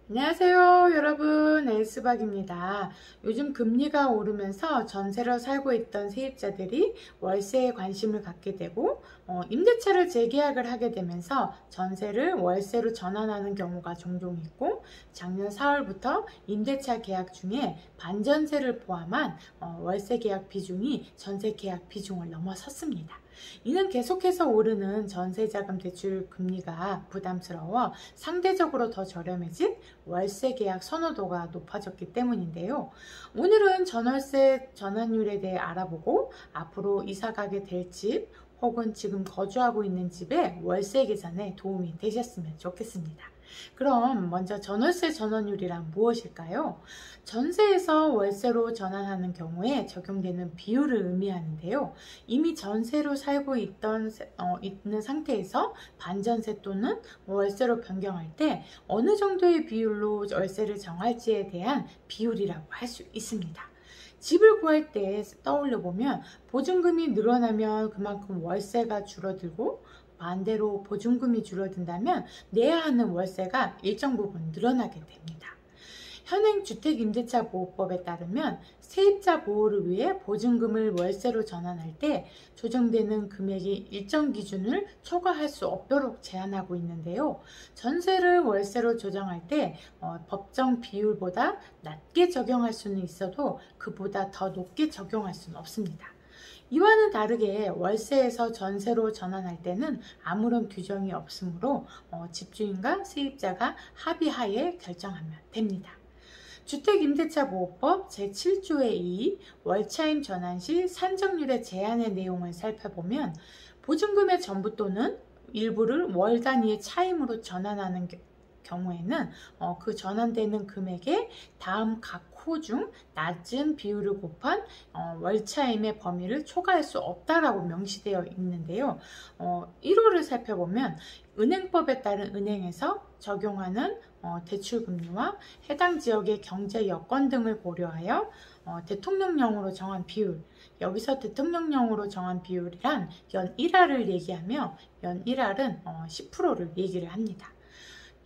안녕하세요 여러분, 에이스박입니다. 요즘 금리가 오르면서 전세로 살고 있던 세입자들이 월세에 관심을 갖게 되고 임대차를 재계약을 하게 되면서 전세를 월세로 전환하는 경우가 종종 있고, 작년 4월부터 임대차 계약 중에 반전세를 포함한 월세 계약 비중이 전세 계약 비중을 넘어섰습니다. 이는 계속해서 오르는 전세자금 대출 금리가 부담스러워 상대적으로 더 저렴해진 월세 계약 선호도가 높아졌기 때문인데요. 오늘은 전월세 전환율에 대해 알아보고, 앞으로 이사 가게 될 집 혹은 지금 거주하고 있는 집의 월세 계산에 도움이 되셨으면 좋겠습니다. 그럼 먼저 전월세 전환율이란 무엇일까요? 전세에서 월세로 전환하는 경우에 적용되는 비율을 의미하는데요. 이미 전세로 살고 있는 상태에서 반전세 또는 월세로 변경할 때 어느 정도의 비율로 월세를 정할지에 대한 비율이라고 할 수 있습니다. 집을 구할 때 떠올려 보면, 보증금이 늘어나면 그만큼 월세가 줄어들고, 반대로 보증금이 줄어든다면 내야 하는 월세가 일정 부분 늘어나게 됩니다. 현행 주택임대차보호법에 따르면 세입자 보호를 위해 보증금을 월세로 전환할 때 조정되는 금액이 일정 기준을 초과할 수 없도록 제한하고 있는데요. 전세를 월세로 조정할 때 법정 비율보다 낮게 적용할 수는 있어도 그보다 더 높게 적용할 수는 없습니다. 이와는 다르게 월세에서 전세로 전환할 때는 아무런 규정이 없으므로 집주인과 세입자가 합의하에 결정하면 됩니다. 주택임대차보호법 제7조의 2 월차임 전환 시 산정률의 제한의 내용을 살펴보면, 보증금의 전부 또는 일부를 월 단위의 차임으로 전환하는 경우에는 그 전환되는 금액에 다음 각 호 중 낮은 비율을 곱한 월차임의 범위를 초과할 수 없다라고 명시되어 있는데요. 1호를 살펴보면, 은행법에 따른 은행에서 적용하는 대출금리와 해당 지역의 경제 여건 등을 고려하여 대통령령으로 정한 비율, 여기서 대통령령으로 정한 비율이란 연 1할을 얘기하며, 연 1할은 10%를 얘기를 합니다.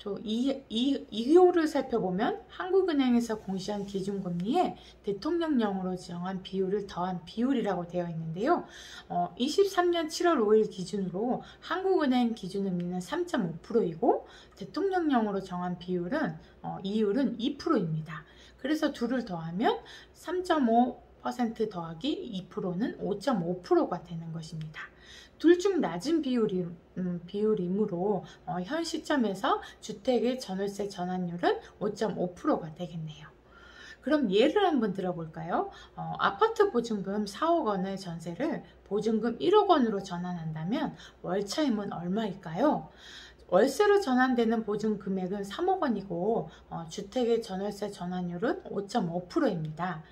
2호를 살펴보면, 한국은행에서 공시한 기준금리에 대통령령으로 정한 비율을 더한 비율이라고 되어 있는데요. 23년 7월 5일 기준으로 한국은행 기준금리는 3.5%이고 대통령령으로 정한 이율은 2%입니다. 그래서 둘을 더하면 3.5% 더하기 2%는 5.5%가 되는 것입니다. 둘 중 낮은 비율이므로 현 시점에서 주택의 전월세 전환율은 5.5%가 되겠네요. 그럼 예를 한번 들어볼까요? 아파트 보증금 4억 원의 전세를 보증금 1억 원으로 전환한다면 월차임은 얼마일까요? 월세로 전환되는 보증 금액은 3억 원이고 주택의 전월세 전환율은 5.5%입니다.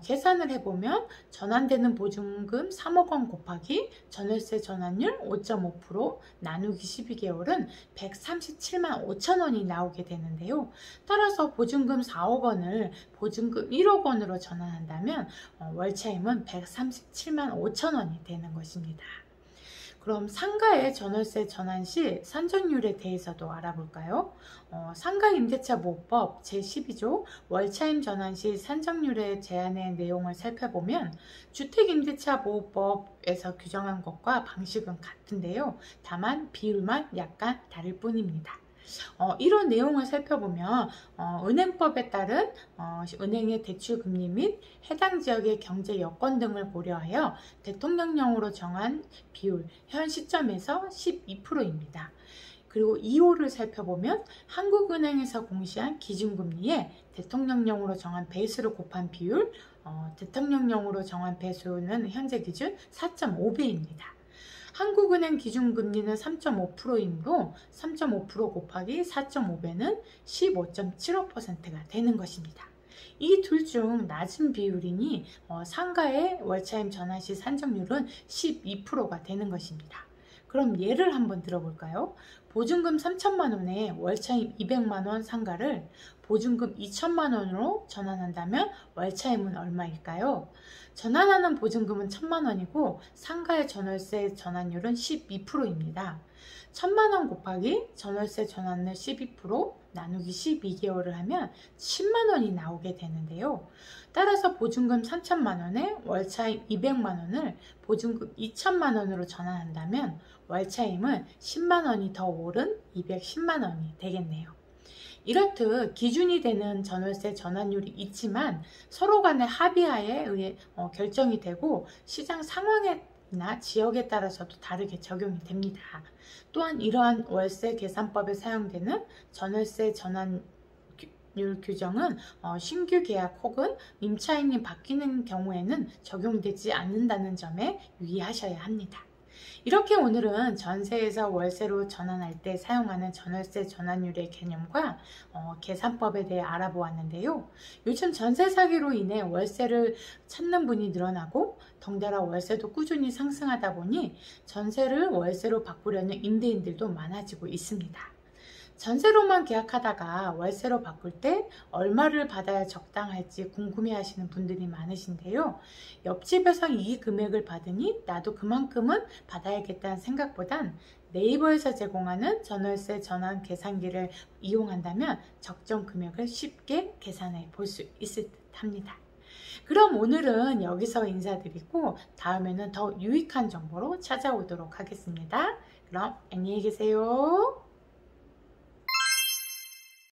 계산을 해보면 전환되는 보증금 3억 원 곱하기 전월세 전환율 5.5% 나누기 12개월은 137만 5천 원이 나오게 되는데요. 따라서 보증금 4억 원을 보증금 1억 원으로 전환한다면 월차임은 137만 5천 원이 되는 것입니다. 그럼 상가의 전월세 전환 시 산정률에 대해서도 알아볼까요? 상가임대차보호법 제12조 월차임 전환 시 산정률의 제한의 내용을 살펴보면, 주택임대차보호법에서 규정한 것과 방식은 같은데요. 다만 비율만 약간 다를 뿐입니다. 이런 내용을 살펴보면 은행법에 따른 은행의 대출금리 및 해당 지역의 경제 여건 등을 고려하여 대통령령으로 정한 비율, 현 시점에서 12%입니다. 그리고 2호를 살펴보면, 한국은행에서 공시한 기준금리에 대통령령으로 정한 배수를 곱한 비율, 대통령령으로 정한 배수는 현재 기준 4.5배입니다. 한국은행 기준금리는 3.5%이므로 3.5% 곱하기 4.5배는 15.75%가 되는 것입니다. 이 둘 중 낮은 비율이니 상가의 월차임 전환 시 산정률은 12%가 되는 것입니다. 그럼 예를 한번 들어볼까요? 보증금 3천만 원에 월차임 200만 원 상가를 보증금 2천만 원으로 전환한다면 월차임은 얼마일까요? 전환하는 보증금은 1,000만 원이고 상가의 전월세 전환율은 12%입니다. 1000만 원 곱하기 전월세 전환율 12% 나누기 12개월을 하면 10만 원이 나오게 되는데요. 따라서 보증금 3천만 원에 월차임 200만 원을 보증금 2천만 원으로 전환한다면 월차임은 10만 원이 더 오른 210만 원이 되겠네요. 이렇듯 기준이 되는 전월세 전환율이 있지만 서로 간의 합의하에 의해 결정이 되고 시장 상황이나 지역에 따라서도 다르게 적용이 됩니다. 또한 이러한 월세 계산법에 사용되는 전월세 전환율 규정은 신규 계약 혹은 임차인이 바뀌는 경우에는 적용되지 않는다는 점에 유의하셔야 합니다. 이렇게 오늘은 전세에서 월세로 전환할 때 사용하는 전월세 전환율의 개념과 계산법에 대해 알아보았는데요. 요즘 전세 사기로 인해 월세를 찾는 분이 늘어나고 덩달아 월세도 꾸준히 상승하다 보니 전세를 월세로 바꾸려는 임대인들도 많아지고 있습니다. 전세로만 계약하다가 월세로 바꿀 때 얼마를 받아야 적당할지 궁금해 하시는 분들이 많으신데요. 옆집에서 이 금액을 받으니 나도 그만큼은 받아야겠다는 생각보단 네이버에서 제공하는 전월세 전환 계산기를 이용한다면 적정 금액을 쉽게 계산해 볼 수 있을 듯 합니다. 그럼 오늘은 여기서 인사드리고 다음에는 더 유익한 정보로 찾아오도록 하겠습니다. 그럼 안녕히 계세요.